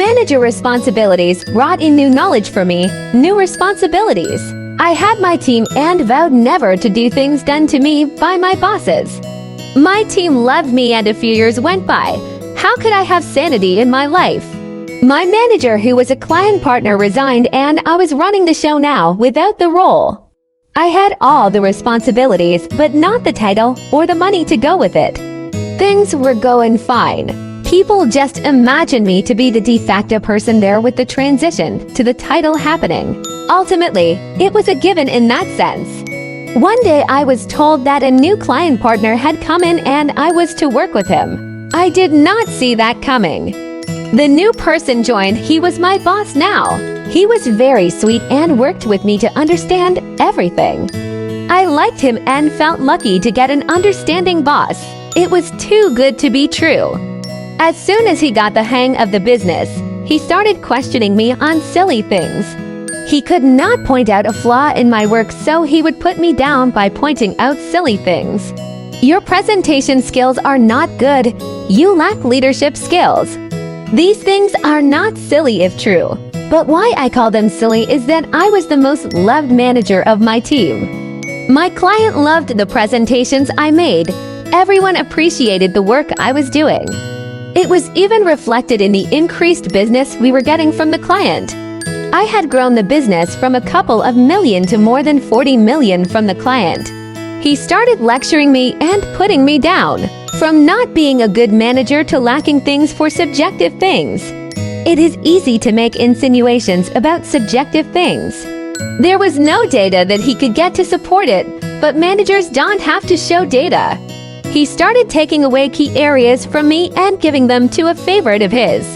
manager responsibilities brought in new knowledge for me, new responsibilities. I had my team and vowed never to do things done to me by my bosses. My team loved me and a few years went by. How could I have sanity in my life? My manager, who was a client partner, resigned and I was running the show now without the role. I had all the responsibilities but not the title or the money to go with it. Things were going fine. People just imagined me to be the de facto person there with the transition to the title happening. Ultimately, it was a given in that sense. One day I was told that a new client partner had come in and I was to work with him. I did not see that coming. The new person joined. He was my boss now. He was very sweet and worked with me to understand everything. I liked him and felt lucky to get an understanding boss. It was too good to be true. As soon as he got the hang of the business, he started questioning me on silly things. He could not point out a flaw in my work, so he would put me down by pointing out silly things. Your presentation skills are not good. You lack leadership skills. These things are not silly if true. But why I call them silly is that I was the most loved manager of my team. My client loved the presentations I made. Everyone appreciated the work I was doing. It was even reflected in the increased business we were getting from the client. I had grown the business from a couple of million to more than 40 million from the client. He started lecturing me and putting me down, from not being a good manager to lacking things for subjective things. It is easy to make insinuations about subjective things. There was no data that he could get to support it, but managers don't have to show data. He started taking away key areas from me and giving them to a favorite of his.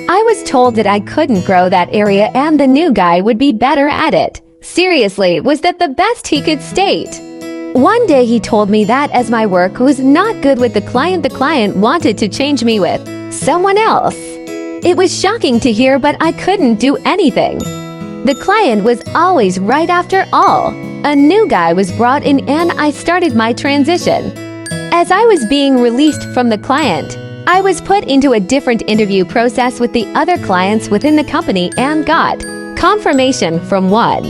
I was told that I couldn't grow that area and the new guy would be better at it. Seriously, was that the best he could state? One day he told me that as my work was not good with the client wanted to change me with someone else. It was shocking to hear, but I couldn't do anything. The client was always right after all. A new guy was brought in and I started my transition. As I was being released from the client, I was put into a different interview process with the other clients within the company and got confirmation from one.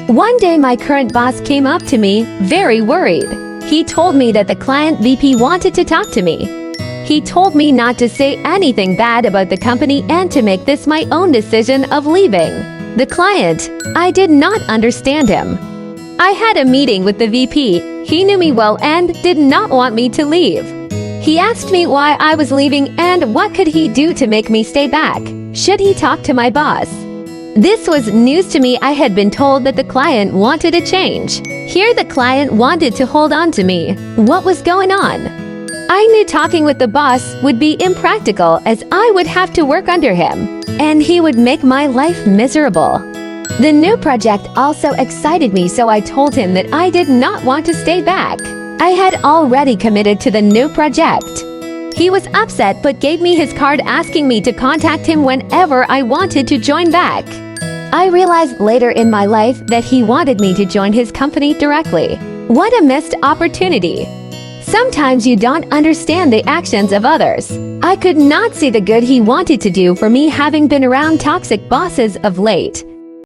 One day my current boss came up to me, very worried. He told me that the client VP wanted to talk to me. He told me not to say anything bad about the company and to make this my own decision of leaving. The client, I did not understand him. I had a meeting with the VP. He knew me well and did not want me to leave. He asked me why I was leaving and what could he do to make me stay back. Should he talk to my boss? This was news to me. I had been told that the client wanted a change. Here the client wanted to hold on to me. What was going on? I knew talking with the boss would be impractical as I would have to work under him, and he would make my life miserable. The new project also excited me, so I told him that I did not want to stay back. I had already committed to the new project. He was upset but gave me his card asking me to contact him whenever I wanted to join back. I realized later in my life that he wanted me to join his company directly. What a missed opportunity. Sometimes you don't understand the actions of others. I could not see the good he wanted to do for me, having been around toxic bosses of late.